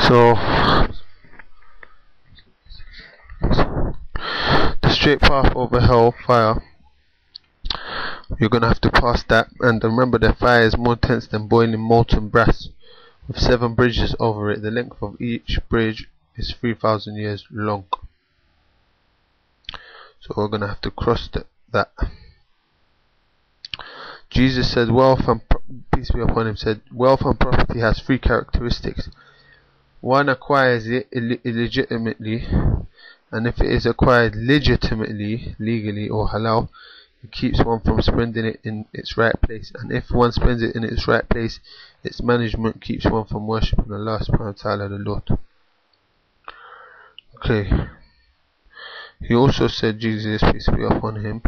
So the straight path over hell fire, you're gonna have to pass that, and remember the fire is more intense than boiling molten brass, with 7 bridges over it. The length of each bridge is 3,000 years long. So we're gonna have to cross that. Jesus said, peace be upon him, said, wealth and property has 3 characteristics. One acquires it illegitimately, and if it is acquired legitimately, legally or halal, it keeps one from spending it in its right place. And if one spends it in its right place, its management keeps one from worshipping Allah subhanahu wa ta'ala, the Lord. Okay. He also said, Jesus, peace be upon him,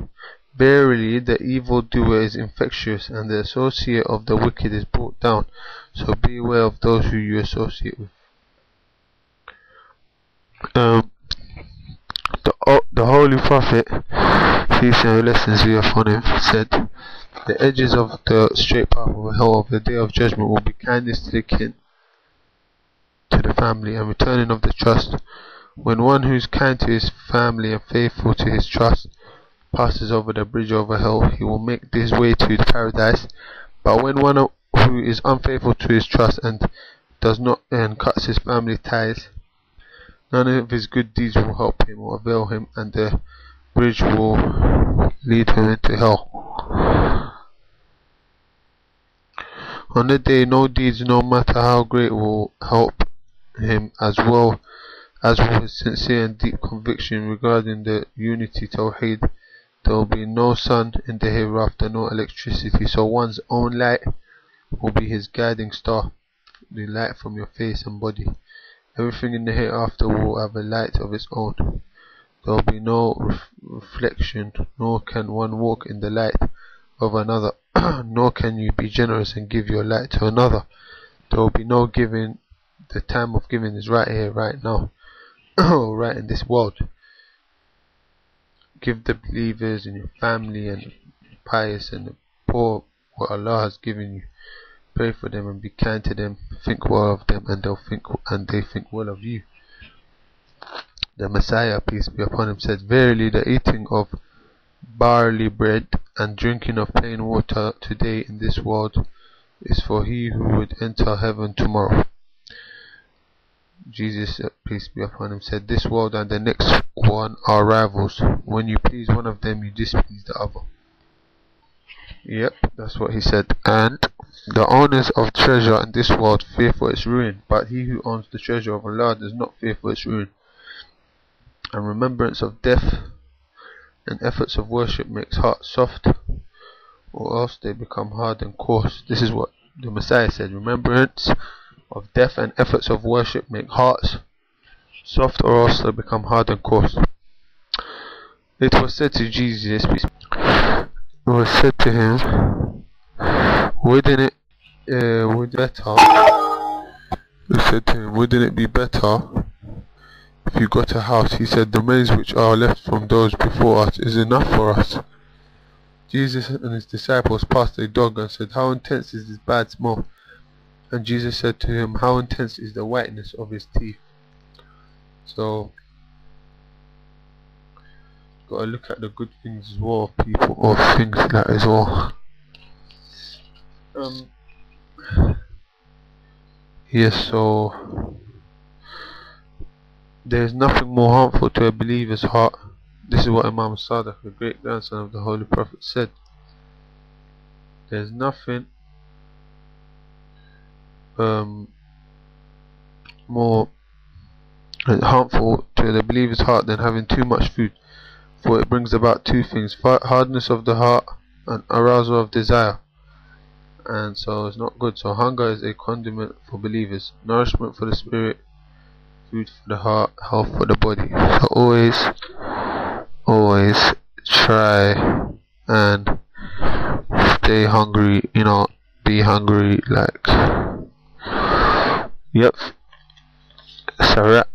verily the evildoer is infectious, and the associate of the wicked is brought down. So beware of those who you associate with. The Holy Prophet, peace and blessings be upon him, said, the edges of the straight path of hell of the day of judgment will be kindness to the kin, to the family, and returning of the trust. When one who is kind to his family and faithful to his trust passes over the bridge over hell, he will make his way to paradise. But when one who is unfaithful to his trust and does not and cuts his family ties, none of his good deeds will help him or avail him, and the bridge will lead him into hell. On the day, no deeds, no matter how great, will help him, as well as will his sincere and deep conviction regarding the unity Tawheed. There will be no sun in the hereafter, no electricity, so one's own light will be his guiding star, the light from your face and body. Everything in the hereafter will have a light of its own. There will be no reflection, nor can one walk in the light of another, nor can you be generous and give your light to another. There will be no giving. The time of giving is right here, right now, right in this world. Give the believers and your family and pious and the poor what Allah has given you. Pray for them and be kind to them. Think well of them, and they think well of you. The Messiah, peace be upon him, said, verily the eating of barley bread and drinking of plain water today in this world is for he who would enter heaven tomorrow. Jesus, peace be upon him, said, this world and the next one are rivals. When you please one of them, you displease the other. Yep, that's what he said. And the owners of treasure in this world fear for its ruin, but he who owns the treasure of Allah does not fear for its ruin. And remembrance of death and efforts of worship makes hearts soft, or else they become hard and coarse. This is what the Messiah said. Remembrance of death and efforts of worship make hearts soft, or else they become hard and coarse. It was said to Jesus, it was said to him, wouldn't it be better if you got a house? He said, the remains which are left from those before us is enough for us. Jesus and his disciples passed a dog and said, how intense is this bad smell? And Jesus said to him, how intense is the whiteness of his teeth? So, gotta look at the good things as well, people, or things like that as well. Yes, so there is nothing more harmful to a believer's heart. This is what Imam Sadiq, the great grandson of the Holy Prophet, said. There is nothing more harmful to the believer's heart than having too much food, for it brings about 2 things: hardness of the heart and arousal of desire, and so it's not good. So hunger is a condiment for believers, nourishment for the spirit, food for the heart, health for the body. So always try and stay hungry, be hungry, like, yep, it's a wrap.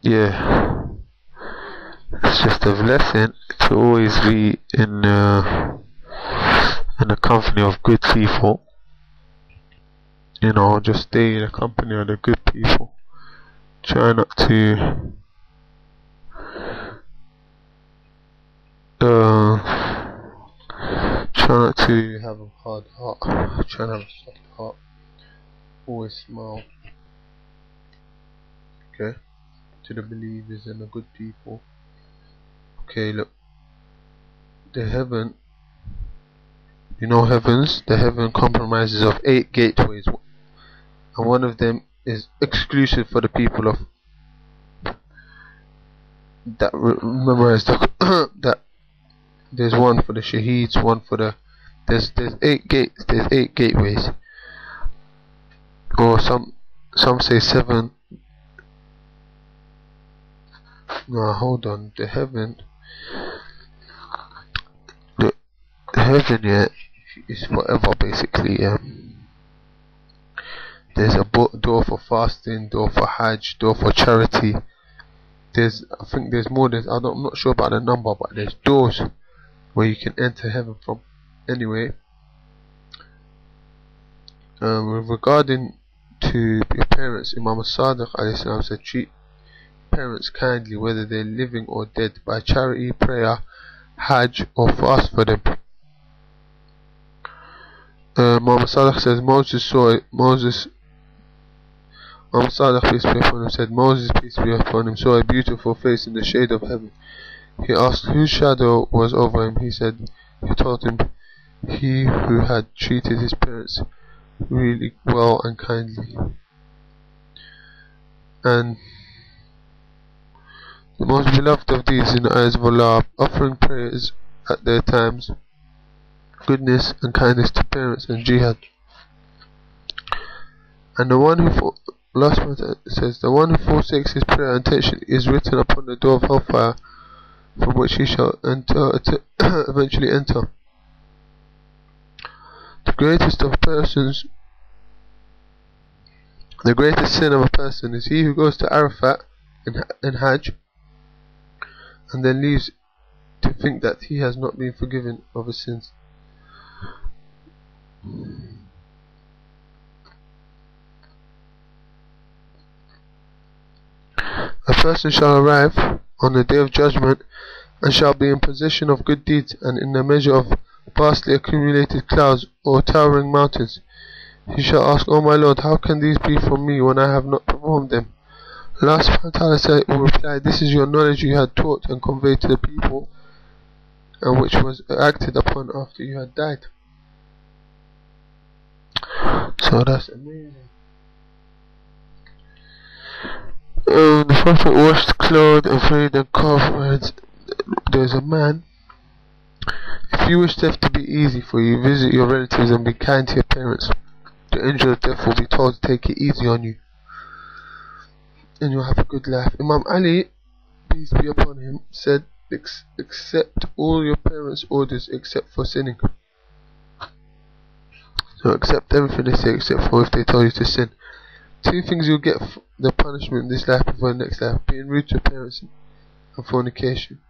Yeah, it's just a blessing to always be in in the company of good people. You know, just stay in the company of the good people. Try not to have a hard heart. Try to have a soft heart. Always smile. Okay, to the believers and the good people. Okay, look, the heaven, you know, the heaven compromises of 8 gateways, and one of them is exclusive for the people of that memorize that there's one for the shaheeds, one for the there's 8 gates, there's 8 gateways, or some say 7. No, hold on, the heaven, yeah, is forever basically. There's a door for fasting, door for Hajj, door for charity. I think there's more. I'm not sure about the number, but there's doors where you can enter heaven from. Anyway, regarding to your parents, Imam Sadiq alayhi salam said, treat parents kindly, whether they're living or dead, by charity, prayer, Hajj, or fast for them. Muhammad Sadiq says Muhammad Sadiq, peace be upon him, said, Moses, peace be upon him, saw a beautiful face in the shade of heaven. He asked whose shadow was over him. He told him, he who had treated his parents really well and kindly. And the most beloved of these in the eyes of Allah, offering prayers at their times, goodness and kindness to parents, and jihad. And the one who says, the one who forsakes his prayer intentionally is written upon the door of hellfire, from which he shall eventually enter. The greatest sin of a person is he who goes to Arafat in Hajj and then leaves to think that he has not been forgiven of his sins. A person shall arrive on the day of judgment and shall be in possession of good deeds and in the measure of vastly accumulated clouds or towering mountains. He shall ask, O my Lord, how can these be from me when I have not performed them? Allah subhanahu wa ta'ala will reply, this is your knowledge you had taught and conveyed to the people, and which was acted upon after you had died. So that's amazing. The Prophet washed, clothed, and freed and covered. There's a man. If you wish death to be easy for you, visit your relatives and be kind to your parents. The angel of death will be told to take it easy on you, and you'll have a good life. Imam Ali, peace be upon him, said, accept all your parents' orders except for sinning. So accept everything they say except for if they tell you to sin. 2 things you'll get the punishment in this life before the next life: being rude to parents and fornication.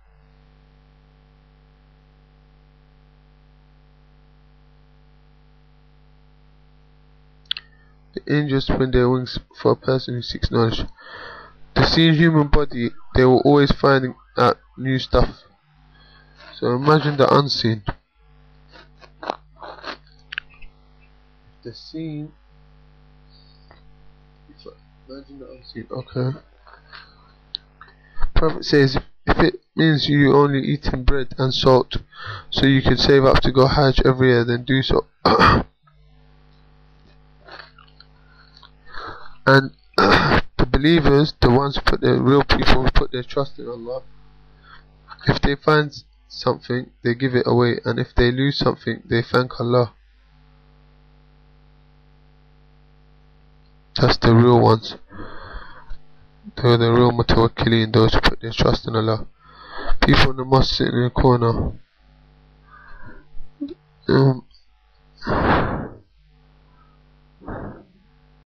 The angels spread their wings for a person who seeks knowledge. The seen human body, they will always find out new stuff. So imagine the unseen. The seen. Imagine the unseen. Okay. Prophet says, if it means you only eating bread and salt, so you can save up to go Hajj every year, then do so. And the believers, the ones who real people who put their trust in Allah, if they find something, they give it away, and if they lose something, they thank Allah. That's the real ones. They're the real mutawakkilin, those who put their trust in Allah. People in the mosque sitting in the corner.